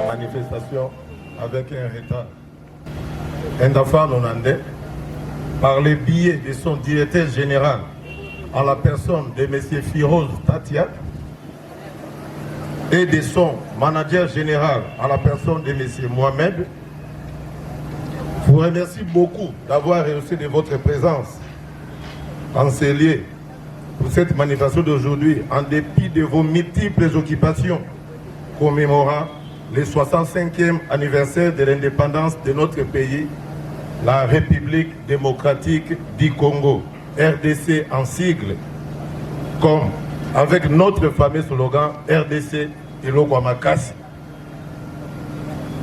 manifestation avec un retard. Ndafa Nonandé, par le biais de son directeur général, à la personne de M. Firoz Tatia, et de son manager général, à la personne de M. Mohamed, je vous remercie beaucoup d'avoir reçu de votre présence en ces lieux pour cette manifestation d'aujourd'hui, en dépit de vos multiples occupations commémorant le 65e anniversaire de l'indépendance de notre pays, la République démocratique du Congo, RDC en sigle, comme avec notre fameux slogan RDC Iloko Makasi.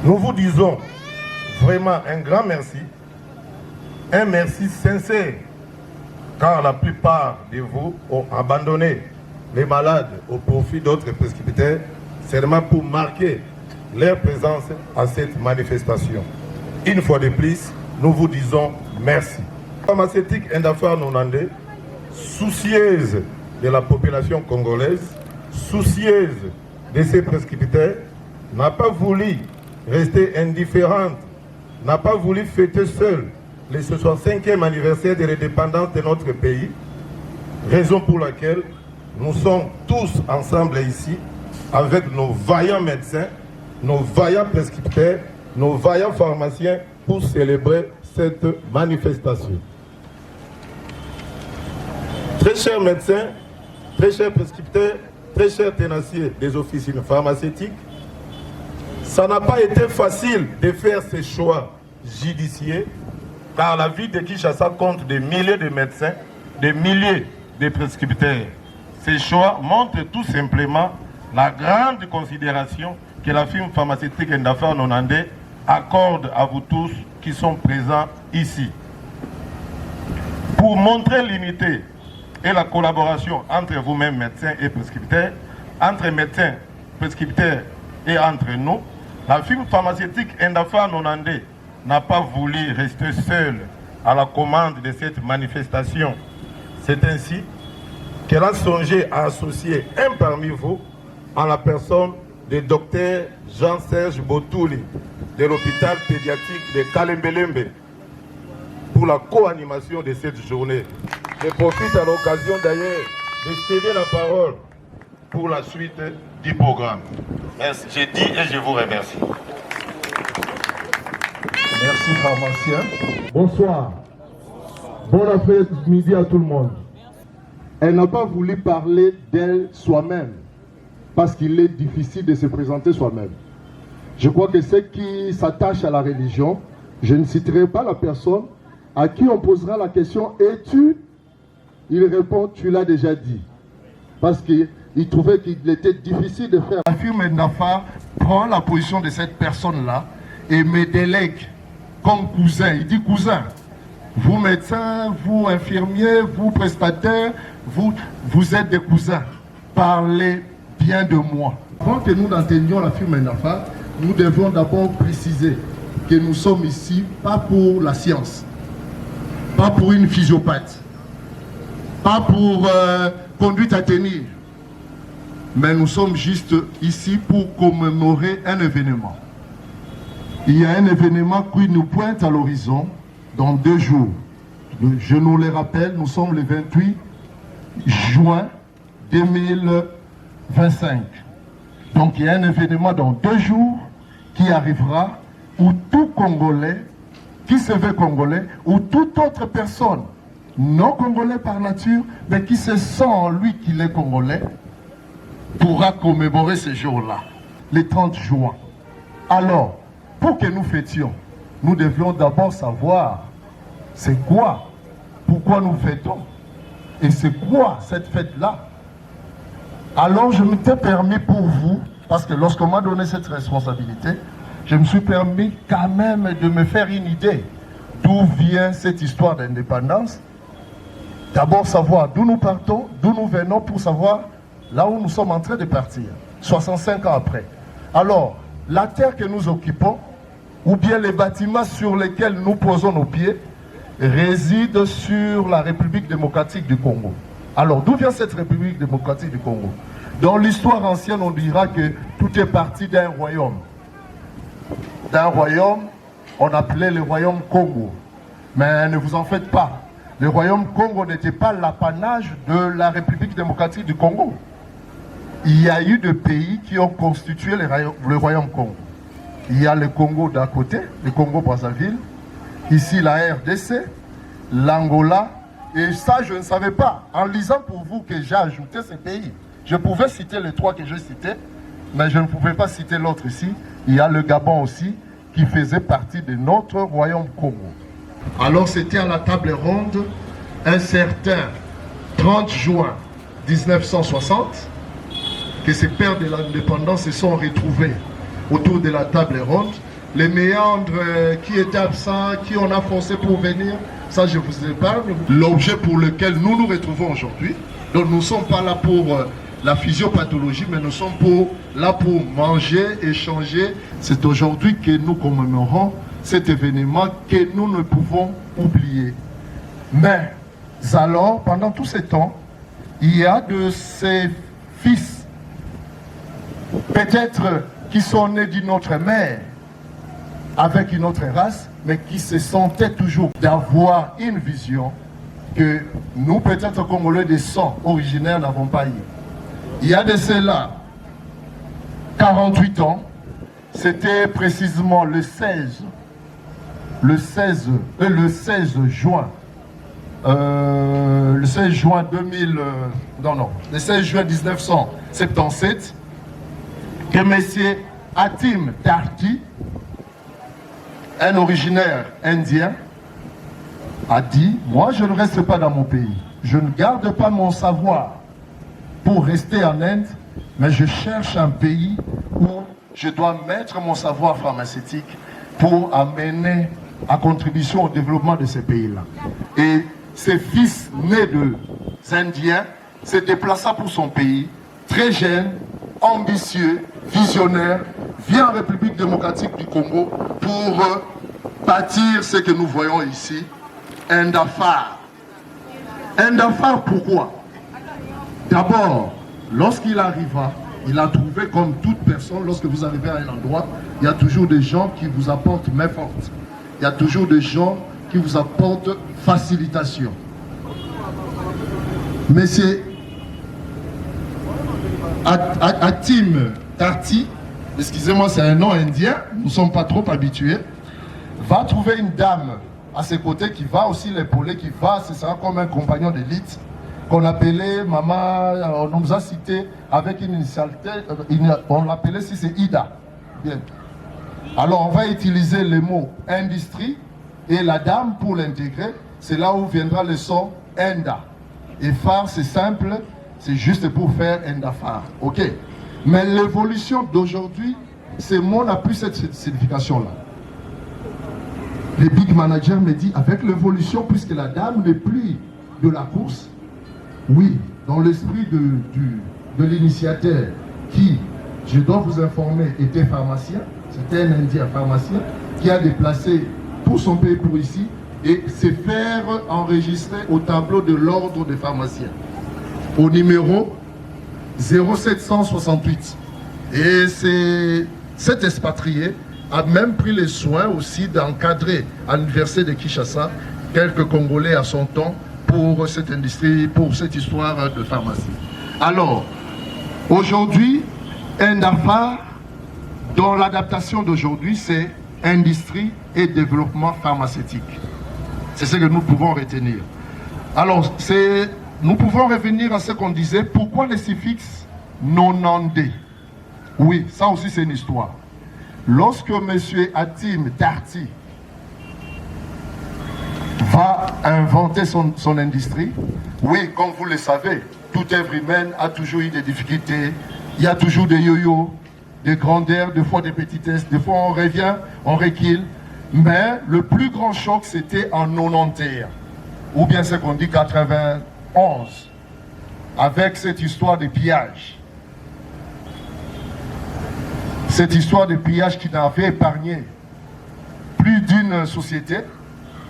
Nous vous disons vraiment un grand merci, un merci sincère, car la plupart de vous ont abandonné les malades au profit d'autres prescripteurs, seulement pour marquer leur présence à cette manifestation. Une fois de plus, nous vous disons merci. La pharmaceutique Ndafa Nonandé, soucieuse de la population congolaise, soucieuse de ses prescripteurs, n'a pas voulu rester indifférente, n'a pas voulu fêter seule le 65e anniversaire de l'indépendance de notre pays, raison pour laquelle nous sommes tous ensemble ici avec nos vaillants médecins, nos vaillants prescripteurs, nos vaillants pharmaciens pour célébrer cette manifestation. Très chers médecins, très chers prescripteurs, très chers tenanciers des officines pharmaceutiques, ça n'a pas été facile de faire ces choix judiciaires, car la ville de Kinshasa compte des milliers de médecins, des milliers de prescripteurs. Ces choix montrent tout simplement la grande considération que la firme pharmaceutique Ndafa Nonandé accorde à vous tous qui sont présents ici. Pour montrer l'unité et la collaboration entre vous-mêmes, médecins et prescripteurs, entre médecins, prescripteurs et entre nous, la firme pharmaceutique Ndafa Nonandé n'a pas voulu rester seule à la commande de cette manifestation. C'est ainsi qu'elle a songé à associer un parmi vous en la personne du docteur Jean-Serge Botouli de l'hôpital pédiatrique de Kalembelembe pour la co-animation de cette journée. Je profite à l'occasion d'ailleurs de céder la parole pour la suite du programme. Merci. J'ai dit et je vous remercie. Merci pharmacien. Bonsoir. Bon après-midi à tout le monde. Elle n'a pas voulu parler d'elle soi-même parce qu'il est difficile de se présenter soi-même. Je crois que ceux qui s'attachent à la religion, je ne citerai pas la personne à qui on posera la question « Es-tu » Il répond « Tu l'as déjà dit ». Parce qu'il trouvait qu'il était difficile de faire. La firme Ndafa prend la position de cette personne-là et me délègue comme cousin. Il dit cousin, vous médecins, vous infirmiers, vous prestataires, vous êtes des cousins. Parlez bien de moi. Avant que nous n'entendions la firme Ndafa, nous devons d'abord préciser que nous sommes ici pas pour la science, pas pour une physiopathe, pas pour conduite à tenir, mais nous sommes juste ici pour commémorer un événement. Il y a un événement qui nous pointe à l'horizon dans 2 jours. Je nous le rappelle, nous sommes le 28 juin 2025. Donc il y a un événement dans 2 jours qui arrivera où tout Congolais, qui se veut Congolais, ou toute autre personne, non Congolais par nature, mais qui se sent en lui qu'il est Congolais, pourra commémorer ce jour-là, le 30 juin. Alors, pour que nous fêtions, nous devions d'abord savoir c'est quoi, pourquoi nous fêtons, et c'est quoi cette fête-là. Alors je m'étais permis pour vous, parce que lorsqu'on m'a donné cette responsabilité, je me suis permis quand même de me faire une idée d'où vient cette histoire d'indépendance. D'abord savoir d'où nous partons, d'où nous venons, pour savoir là où nous sommes en train de partir, 65 ans après. Alors, la terre que nous occupons, ou bien les bâtiments sur lesquels nous posons nos pieds, résident sur la République démocratique du Congo. Alors, d'où vient cette République démocratique du Congo? Dans l'histoire ancienne, on dira que tout est parti d'un royaume. d'un royaume, on appelait le royaume Congo. Mais ne vous en faites pas. Le royaume Congo n'était pas l'apanage de la République démocratique du Congo. Il y a eu des pays qui ont constitué le royaume Congo. Il y a le Congo d'un côté, le Congo-Brazzaville, ici la RDC, l'Angola, et ça je ne savais pas. En lisant pour vous que j'ai ajouté ces pays, je pouvais citer les trois que j'ai cités, mais je ne pouvais pas citer l'autre ici. Il y a le Gabon aussi, qui faisait partie de notre royaume Congo. Alors c'était à la table ronde un certain 30 juin 1960 que ces pères de l'indépendance se sont retrouvés autour de la table ronde. Les méandres qui étaient absents, qui on a forcé pour venir, ça je vous épargne. L'objet pour lequel nous nous retrouvons aujourd'hui, donc nous ne sommes pas là pour la physiopathologie, mais nous sommes là pour manger, échanger. C'est aujourd'hui que nous commémorons cet événement que nous ne pouvons oublier. Mais alors, pendant tout ce temps, il y a de ces fils, peut-être qui sont nés d'une autre mère, avec une autre race, mais qui se sentaient toujours d'avoir une vision que nous, peut-être Congolais de sang originaires, n'avons pas eu. Il y a de cela 48 ans, c'était précisément le 16 juin 1977 que M. Hatim Tarti, un originaire indien, a dit: moi je ne reste pas dans mon pays, je ne garde pas mon savoir pour rester en Inde, mais je cherche un pays où je dois mettre mon savoir pharmaceutique pour amener à contribution au développement de ces pays-là. Et ses fils nés de Indiens se déplaça pour son pays, très jeune, ambitieux, visionnaire, vient en République démocratique du Congo pour bâtir ce que nous voyons ici, un Dafar. Un Dafar, pourquoi? D'abord, lorsqu'il arriva, il a trouvé, comme toute personne, lorsque vous arrivez à un endroit, il y a toujours des gens qui vous apportent main forte. Il y a toujours des gens qui vous apportent facilitation. Monsieur Hatim Tarti, excusez-moi, c'est un nom indien, nous ne sommes pas trop habitués, va trouver une dame à ses côtés qui va aussi l'épauler, qui va, ce sera comme un compagnon d'élite, qu'on appelait maman, on nous a cité avec une initialité, on l'appelait si c'est Ida. Bien. Alors on va utiliser le mot industrie et la dame pour l'intégrer, c'est là où viendra le son Enda. Et phare c'est simple, c'est juste pour faire Enda phare. Ok. Mais l'évolution d'aujourd'hui, ce mot n'a plus cette signification-là. Le big manager me dit, avec l'évolution, puisque la dame n'est plus de la course, oui, dans l'esprit de l'initiateur qui, je dois vous informer, était pharmacien, c'était un Indien pharmacien qui a déplacé pour son pays pour ici et s'est fait enregistrer au tableau de l'ordre des pharmaciens au numéro 0768. Et cet expatrié a même pris les soins aussi d'encadrer à l'université de Kinshasa quelques Congolais à son temps pour cette industrie, pour cette histoire de pharmacie. Alors, aujourd'hui, un Dafar, dans l'adaptation d'aujourd'hui, c'est industrie et développement pharmaceutique. C'est ce que nous pouvons retenir. Alors, nous pouvons revenir à ce qu'on disait, pourquoi les suffixes 90? Oui, ça aussi c'est une histoire. Lorsque M. Hatim Tarti va inventer son industrie, oui, comme vous le savez, toute œuvre humaine a toujours eu des difficultés, il y a toujours des yo-yo, des grandeurs, des fois des petitesses, des fois on revient, on recule, mais le plus grand choc c'était en 91, ou bien ce qu'on dit 91, avec cette histoire de pillage. Cette histoire de pillage qui n'avait épargné plus d'une société.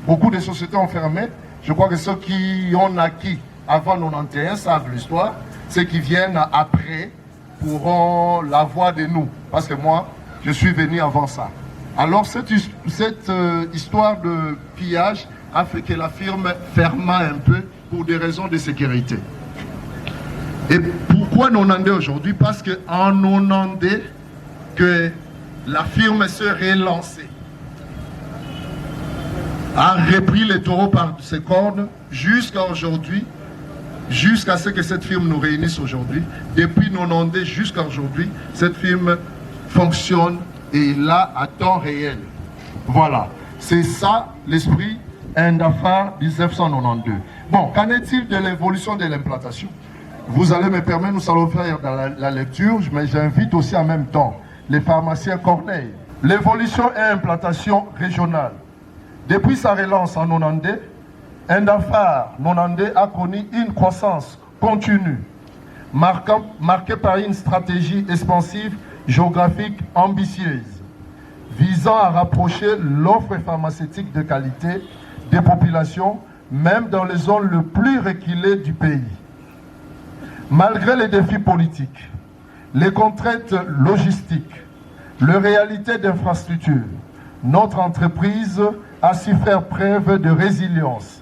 Beaucoup de sociétés ont fermé. Je crois que ceux qui ont naquis avant 91 savent l'histoire. Ceux qui viennent après pourront la voir de nous. Parce que moi, je suis venu avant ça. Alors cette histoire de pillage a fait que la firme ferma un peu pour des raisons de sécurité. Et pourquoi 92 aujourd'hui? Parce qu'en 92, que la firme se relancée, a repris les taureaux par ses cornes jusqu'à aujourd'hui, jusqu'à ce que cette firme nous réunisse aujourd'hui. Depuis 92 jusqu'à aujourd'hui, cette firme fonctionne et est là à temps réel. Voilà, c'est ça l'esprit Indafar 1992. Bon, qu'en est-il de l'évolution de l'implantation? Vous allez me permettre, nous allons faire dans la lecture, mais j'invite aussi en même temps les pharmaciens Corneille. L'évolution et implantation régionale. Depuis sa relance en 92, Indafar 92 a connu une croissance continue, marquée par une stratégie expansive géographique ambitieuse, visant à rapprocher l'offre pharmaceutique de qualité des populations, même dans les zones les plus reculées du pays. Malgré les défis politiques, les contraintes logistiques, les réalités d'infrastructures, notre entreprise a su faire preuve de résilience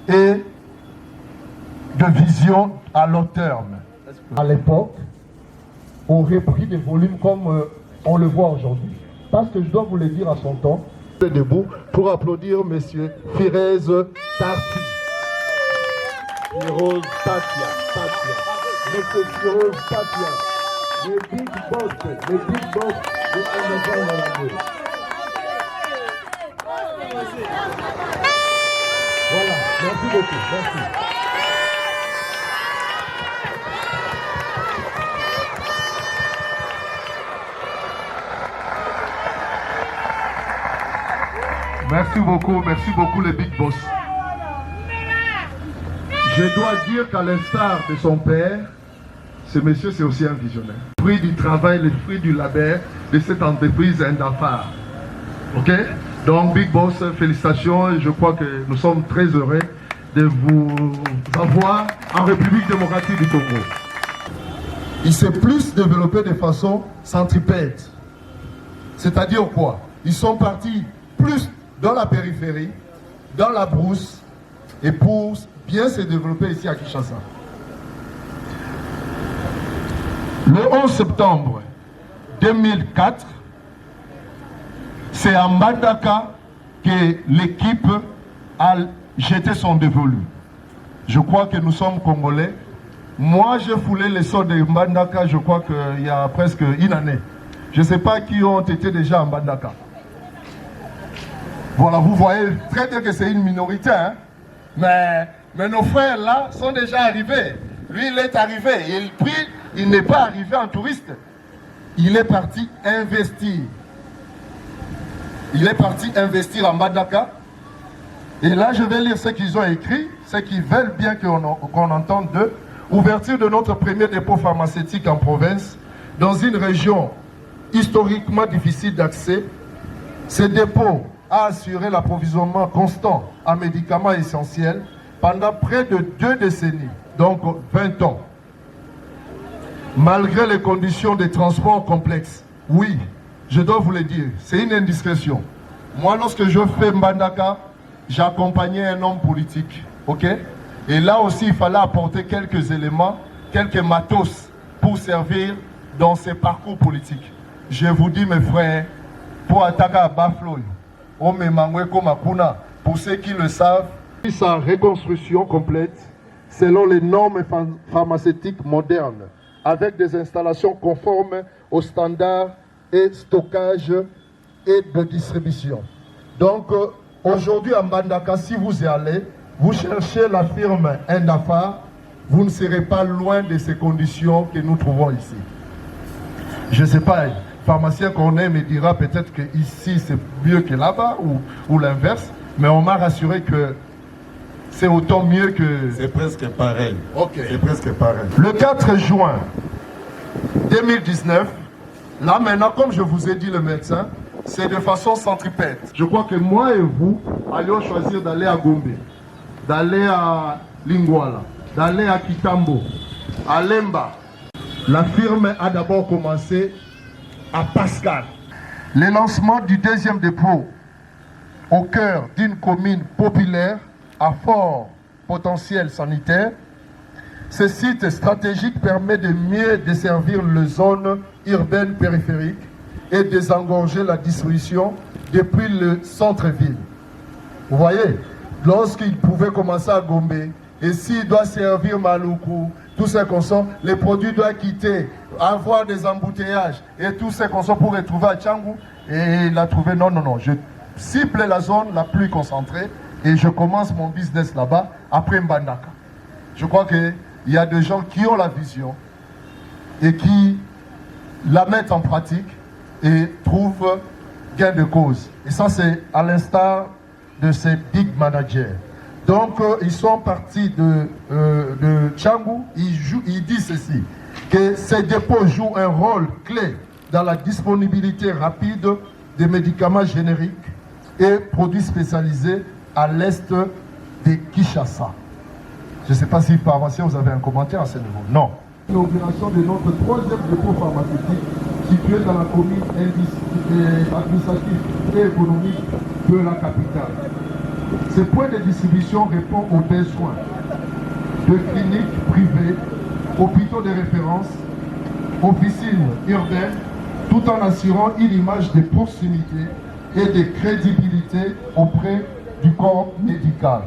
et de vision à long terme. À l'époque, aurait pris des volumes comme on le voit aujourd'hui. Parce que je dois vous le dire à son temps. Debout pour applaudir M. Firez Tarti. Firoz Tatia. Monsieur Firoz Tatia. Le big boss de Indafar 92. Voilà, merci beaucoup, merci. Merci beaucoup les big boss. Je dois dire qu'à l'instar de son père, ce monsieur c'est aussi un visionnaire. Le fruit du travail, le fruit du labeur de cette entreprise Indafar. Ok? Donc big boss, félicitations et je crois que nous sommes très heureux de vous avoir en République démocratique du Congo. Il s'est plus développé de façon centripète. C'est-à-dire quoi? Ils sont partis plus dans la périphérie, dans la brousse, et pour bien se développer ici à Kinshasa. Le 11 septembre 2004, c'est à Mbandaka que l'équipe a jeté son dévolu. Je crois que nous sommes Congolais. Moi, j'ai foulé les sons de Mbandaka, je crois qu'il y a presque une année. Je ne sais pas qui ont été déjà à Mbandaka. Voilà, vous voyez très bien que c'est une minorité, hein? Mais nos frères là sont déjà arrivés. Lui, il est arrivé. Il n'est pas arrivé en touriste. Il est parti investir. Il est parti investir en Mbandaka. Et là, je vais lire ce qu'ils ont écrit, ce qu'ils veulent bien qu'on entende d'eux. Ouverture de notre premier dépôt pharmaceutique en province, dans une région historiquement difficile d'accès. Ce dépôt a assuré l'approvisionnement constant en médicaments essentiels pendant près de 2 décennies, donc 20 ans. Malgré les conditions de transport complexes, oui, je dois vous le dire, c'est une indiscrétion. Moi, lorsque je fais Mbandaka, j'accompagnais un homme politique, ok? Et là aussi, il fallait apporter quelques éléments, quelques matos pour servir dans ces parcours politiques. Je vous dis, mes frères, pour attaquer à Bafloy, pour ceux qui le savent, sa reconstruction complète selon les normes pharmaceutiques modernes, avec des installations conformes aux standards et stockage et de distribution. Donc, aujourd'hui à Mbandaka, si vous y allez, vous cherchez la firme Indafar, vous ne serez pas loin de ces conditions que nous trouvons ici. Je ne sais pas, le pharmacien Corneille me dira peut-être que ici c'est mieux que là-bas ou l'inverse, mais on m'a rassuré que c'est autant mieux que... C'est presque pareil. Ok. C'est presque pareil. Le 4 juin 2019, là maintenant, comme je vous ai dit le médecin, c'est de façon centripète. Je crois que moi et vous allions choisir d'aller à Gombe, d'aller à Lingwala, d'aller à Kitambo, à Lemba. La firme a d'abord commencé à Pascal. Le lancement du deuxième dépôt au cœur d'une commune populaire à fort potentiel sanitaire. Ce site stratégique permet de mieux desservir les zones urbaines périphériques et désengorger la distribution depuis le centre-ville. Vous voyez, lorsqu'il pouvait commencer à Gombe, et s'il doit servir Maluku, tous ces consommés, les produits doivent quitter, avoir des embouteillages, et tous ces consommés pour retrouver à Tchangou, et il a trouvé, non, je cible la zone la plus concentrée, et je commence mon business là-bas, après Mbandaka. Je crois qu'il y a des gens qui ont la vision, et qui la mettent en pratique, et trouvent gain de cause. Et ça, c'est à l'instar de ces big managers. Donc, ils sont partis de Tchangou. Ils disent ceci, que ces dépôts jouent un rôle clé dans la disponibilité rapide des médicaments génériques et produits spécialisés à l'est de Kinshasa. Je ne sais pas si pharmacien, vous avez un commentaire à ce niveau. Non. L'inauguration de notre troisième dépôt pharmaceutique situé dans la commune administrative et économique de la capitale. Ce point de distribution répond aux besoins de cliniques privées, hôpitaux de référence, officines urbaines, tout en assurant une image de proximité et de crédibilité auprès du corps médical.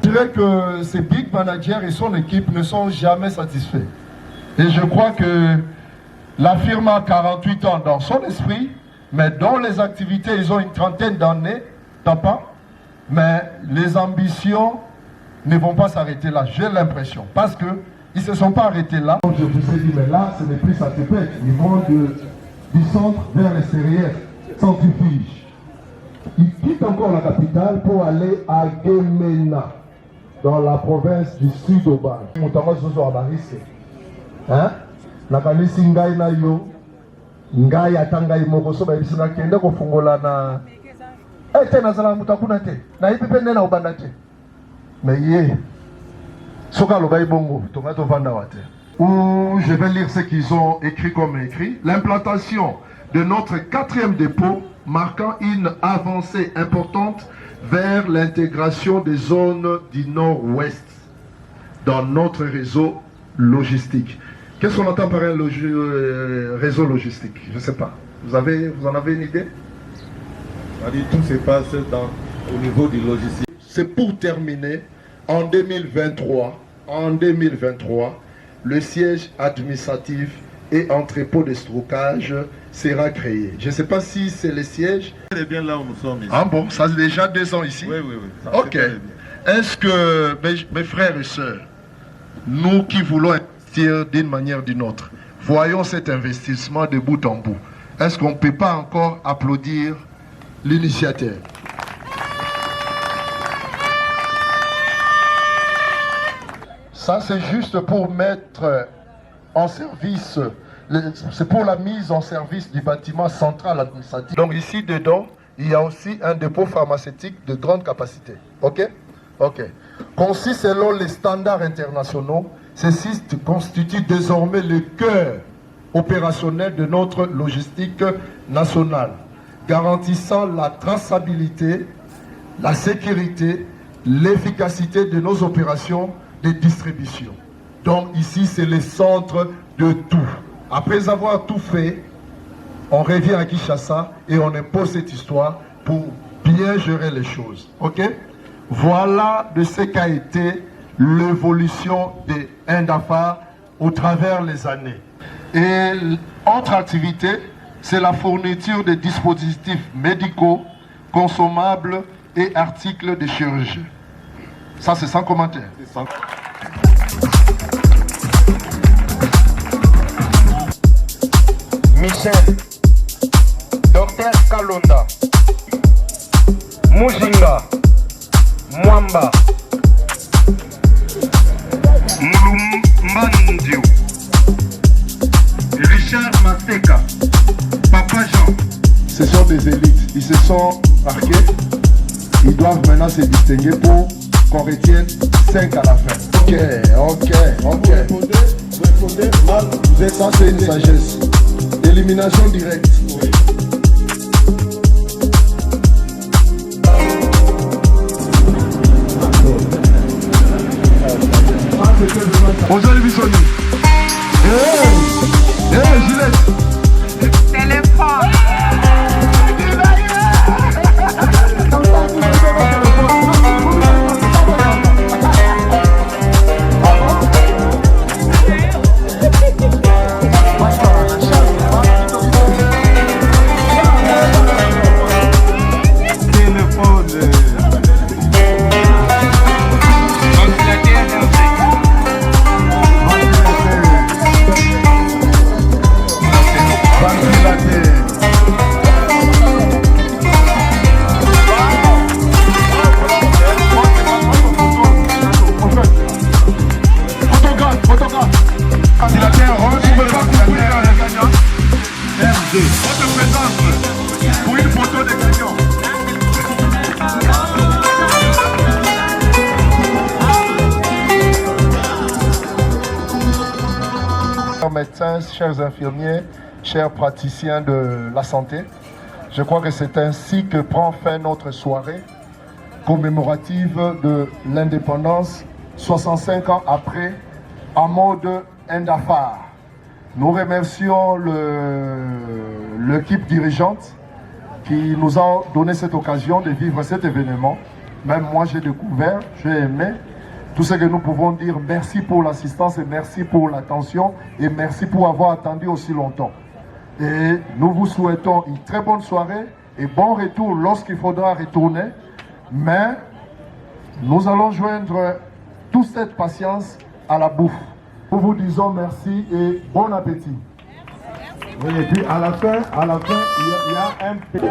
Je dirais que ces big managers et son équipe ne sont jamais satisfaits. Et je crois que la firme a 48 ans dans son esprit, mais dans les activités, ils ont une trentaine d'années, mais les ambitions ne vont pas s'arrêter là, j'ai l'impression, parce qu'ils ne se sont pas arrêtés là. Je vous ai dit, mais là, ce n'est plus Satépec, ils vont du centre vers l'extérieur, centrifuge. Ils quittent encore la capitale pour aller à Gemena, dans la province du Sud-Oban. Hein? Nakanisi ngai na yo ngai atangai moko so bayebisi nakende kofungola na tena zala mutakuna te na ipi pende na obanda te mais ye soka lobai bongo tonga to vanda wate. Ou je vais lire ce qu'ils ont écrit comme écrit. L'implantation de notre quatrième dépôt marquant une avancée importante vers l'intégration des zones du nord-ouest dans notre réseau logistique. Qu'est-ce qu'on entend par un réseau logistique? Je ne sais pas. Vous en avez une idée? Tout se passe au niveau du logistique. C'est pour terminer, en 2023, le siège administratif et entrepôt de stockage sera créé. Je ne sais pas si c'est le siège. C'est bien là où nous sommes ici. Ah bon, ça fait déjà 2 ans ici? Oui. Ok. Est-ce que, mes frères et sœurs, nous qui voulons d'une manière ou d'une autre, voyons cet investissement de bout en bout. Est-ce qu'on ne peut pas encore applaudir l'initiateur? Ça, c'est juste pour mettre en service, c'est pour la mise en service du bâtiment central administratif. Donc ici dedans, il y a aussi un dépôt pharmaceutique de grande capacité. Ok? Conçu selon les standards internationaux, ce site constitue désormais le cœur opérationnel de notre logistique nationale, garantissant la traçabilité, la sécurité, l'efficacité de nos opérations de distribution. Donc ici, c'est le centre de tout. Après avoir tout fait, on revient à Kinshasa et on impose cette histoire pour bien gérer les choses. Ok? Voilà de ce qu'a été l'évolution de Indafa au travers les années. Et autre activité, c'est la fourniture de dispositifs médicaux, consommables et articles de chirurgie. Ça, c'est sans commentaire. Michel, Dr Kalonda, Mujinga, Mwamba, Mulumbandio, Richard Mateka, Papa Jean. Ce sont des élites, ils se sont marqués, ils doivent maintenant se distinguer pour qu'on retienne 5 à la fin. Ok. Vous répondez mal, vous êtes Ça, c'est une sagesse. Élimination directe. Oui. chers infirmiers, chers praticiens de la santé. Je crois que c'est ainsi que prend fin notre soirée commémorative de l'indépendance, 65 ans après, en mode Ndafar. Nous remercions l'équipe dirigeante qui nous a donné cette occasion de vivre cet événement. Même moi, j'ai découvert, j'ai aimé. Tout ce que nous pouvons dire, merci pour l'assistance et merci pour l'attention et merci pour avoir attendu aussi longtemps. Et nous vous souhaitons une très bonne soirée et bon retour lorsqu'il faudra retourner. Mais nous allons joindre toute cette patience à la bouffe. Nous vous disons merci et bon appétit. Oui, et puis à la fin, il y a un petit...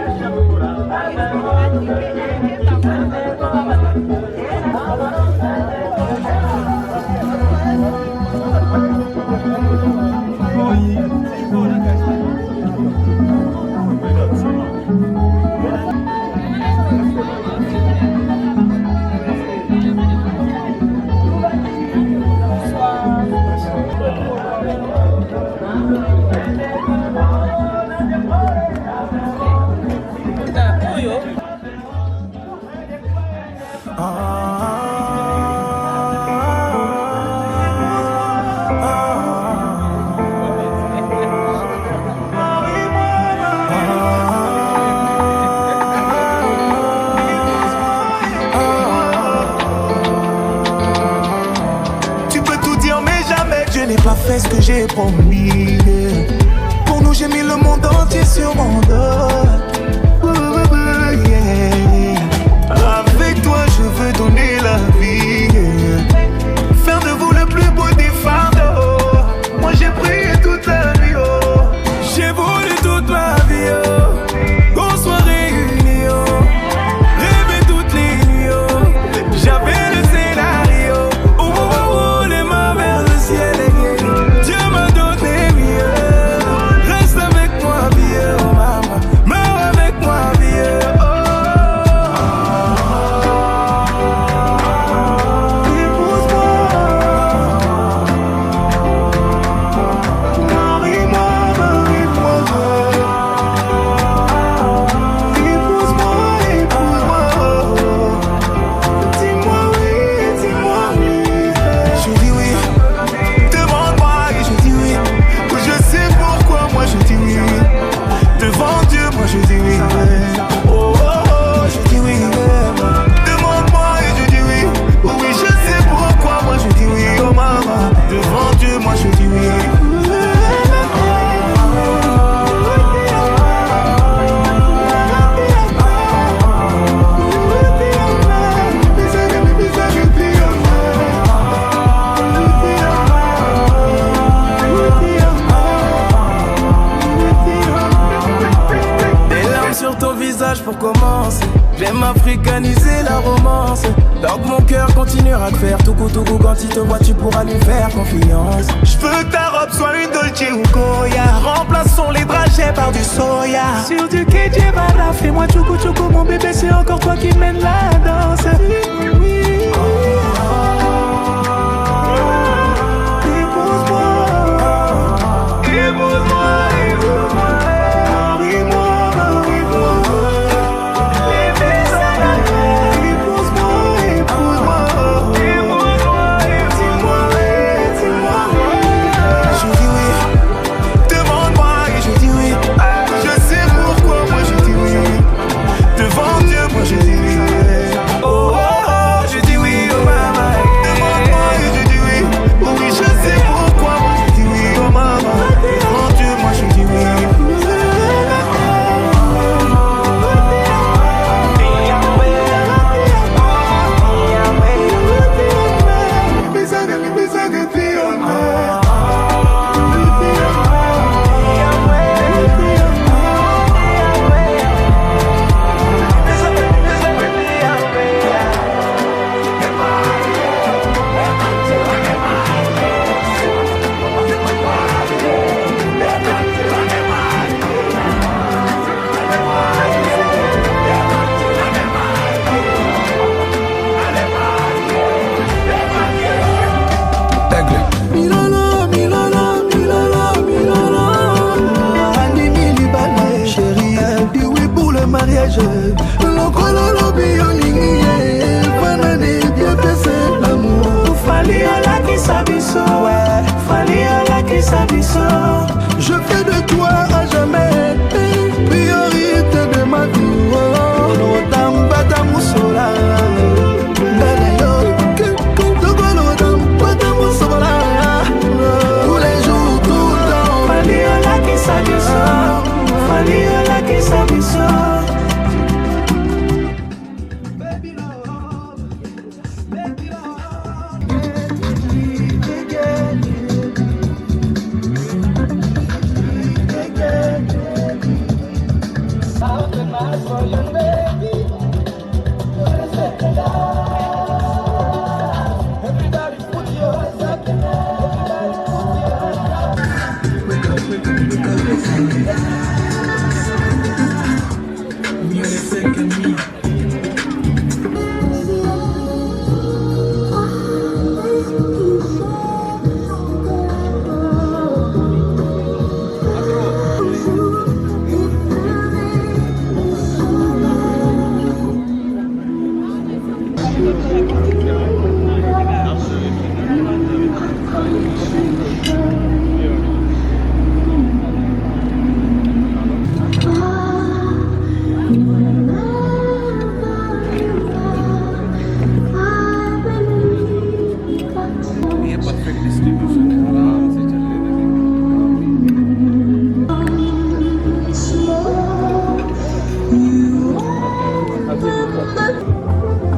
Fais ce que j'ai promis. Pour nous j'ai mis le monde entier sur mon dos. Avec toi je veux donner la vie. Faire de vous le plus beau des fardeaux. Moi j'ai prié toute la vie. J'ai voulu toute ma vie. Qu'on soit réunis. Rêver toutes les nuits. J'avais le scénario. Rouler ma vers le ciel. Pour commencer, j'aime africaniser la romance. Donc mon cœur continuera de faire tout coup quand il te voit, tu pourras lui faire confiance. Je veux que ta robe soit une Dolce ou Goya. Remplaçons les dragées par du soya. Sur du Kejebara, fais-moi tchoukou mon bébé, c'est encore toi qui mène la danse. Devant Dieu, moi je dis oui. courage. Lokolo lobi olingi fana de bien pese l'amour. Fali ala qui s'abisso, fali ala qui s'abisso. Je fais de toi à jamais priorité de ma vie. L'odam bata musola. Tous les jours, tout le temps. Fali ala qui s'abisso, fali ala qui s'abisso.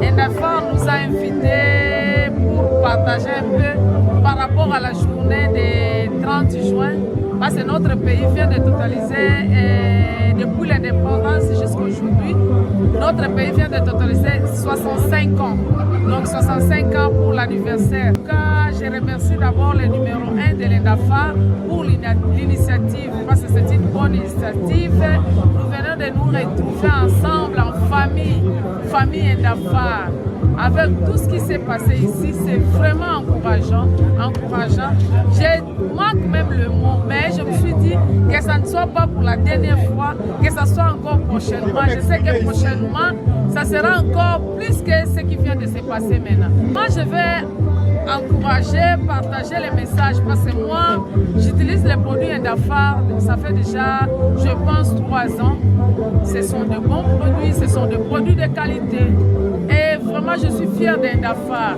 Endafar nous a invités pour partager un peu par rapport à la journée du 30 juin, parce que notre pays vient de totaliser, depuis l'indépendance jusqu'à aujourd'hui, notre pays vient de totaliser 65 ans. Donc 65 ans pour l'anniversaire. Je remercie d'abord le numéro 1 de l'Endafar pour l'initiative, parce que c'est une bonne initiative. Nous venons de nous retrouver ensemble en famille, famille Endafar. Avec tout ce qui s'est passé ici, c'est vraiment encourageant. Je manque même le mot, mais je me suis dit que ça ne soit pas pour la dernière fois, que ça soit encore prochainement. Je sais que prochainement, ça sera encore plus que ce qui vient de se passer maintenant. Moi, je vais encourager, partager les messages, parce que moi, j'utilise les produits Endafar, ça fait déjà, je pense, 3 ans. Ce sont de bons produits, ce sont des produits de qualité. Et vraiment, je suis fière d'Endafar.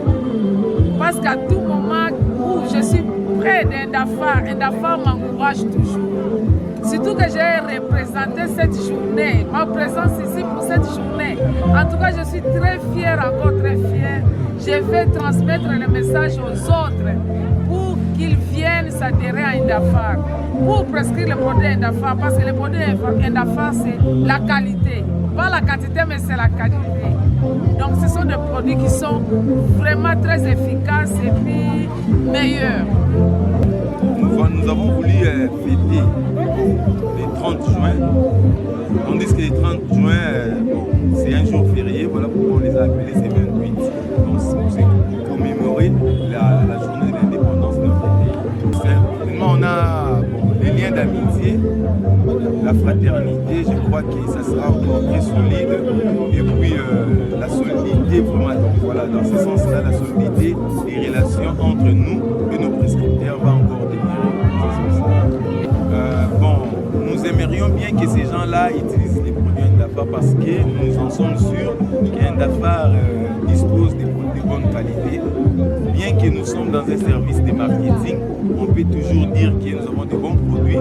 Parce qu'à tout moment où je suis près d'Endafar, Endafar m'encourage toujours. Surtout que j'ai représenté cette journée, ma présence ici pour cette journée. En tout cas, je suis très fière, encore très fière. Je vais transmettre le message aux autres pour qu'ils viennent s'adhérer à Endafar, pour prescrire le produit Endafar, parce que le produit Endafar, c'est la qualité. Pas la quantité, mais c'est la qualité. Donc ce sont des produits qui sont vraiment très efficaces et puis meilleurs. Nous avons voulu fêter le 30 juin. On dit que le 30 juin, c'est un jour férié, voilà pourquoi on les a appelés ces 28. Donc c'est pour commémorer la journée de l'indépendance de notre pays. Simplement, on a les liens d'amitié, la fraternité, je crois que ça sera encore très solide. Et puis la solidité, vraiment, donc voilà, dans ce sens-là, la solidité des relations entre nous et nos prescripteurs va encore demeurer. Nous aimerions bien que ces gens-là utilisent les produits Endafar parce que nous en sommes sûrs qu'Endafar dispose de bonne qualité. Bien que nous sommes dans un service de marketing, on peut toujours dire que nous avons de bons produits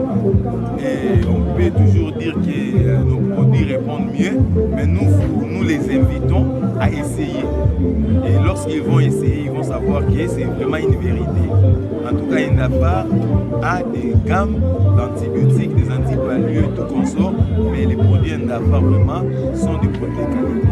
et on peut toujours dire que nos produits répondent mieux, mais nous les invitons à essayer. Et lorsqu'ils vont essayer, ils vont savoir que c'est vraiment une vérité. En tout cas, Endafar a des gammes d'antibiotiques, des antipalus et tout consort, mais les produits Endafar vraiment sont des produits de qualité.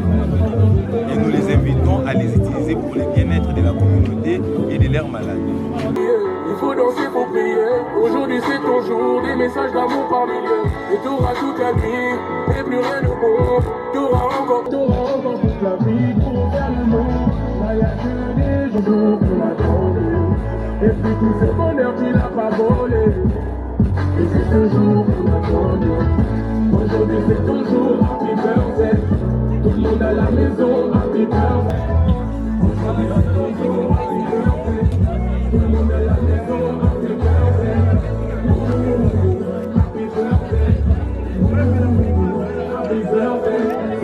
Et nous les invitons à les utiliser pour le bien-être de la communauté et de leurs malades. Il faut danser pour prier. Aujourd'hui c'est ton jour, des messages d'amour par milliers. Et t'auras toute la nuit, et plus rien ne compte. T'auras encore toute la vie pour faire le monde. Là y'a que des jours qu'on attend. Et puis tout ce bonheur tu l'as pas volé. Et c'est ce jour qu'on attend. Aujourd'hui c'est ton jour, happy birthday.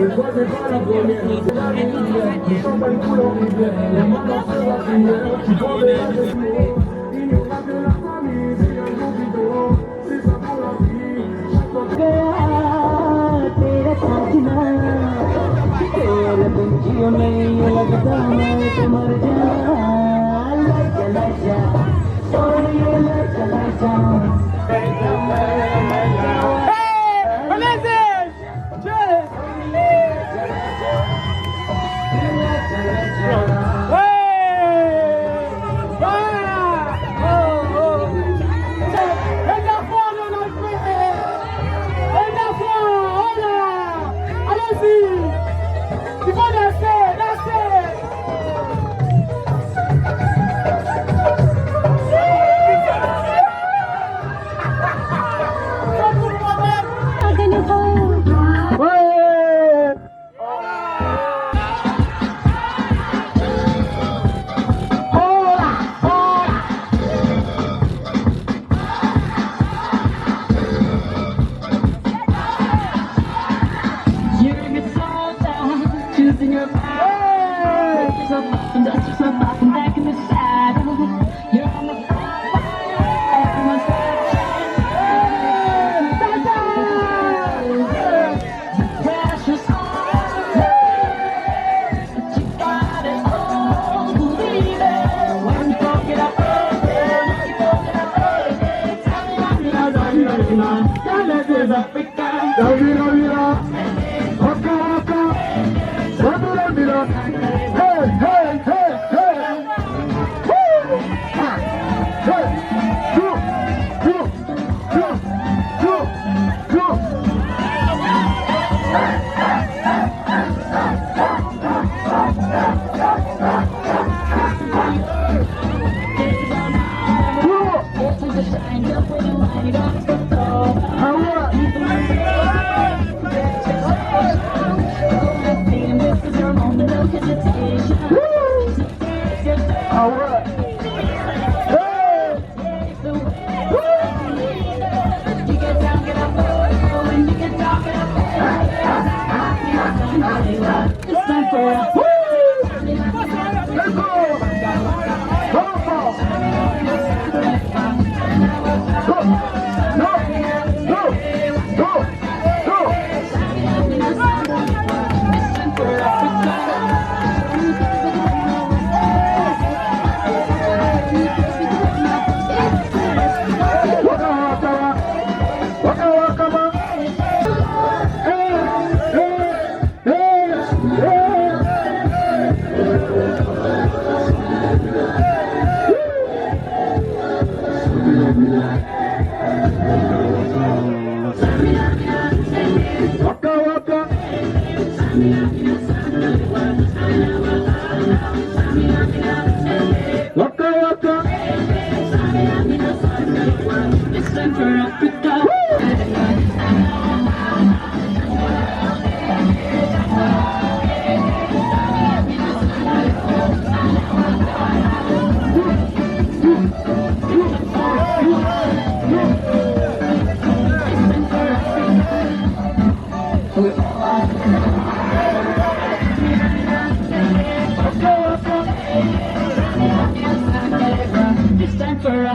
Et toi t'es pas la première, c'est la rivière. Tu champagne coule en rivière, les mains dans la prière. Tu prends des pas de flots, il n'y aura que la famille. C'est un gros bidon, c'est ça pour la vie. Chaque fois que तेरे साथना तेरे पंछियों में ये लगता है कि मर जा चला जा सोनिए चला जा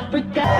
Africa.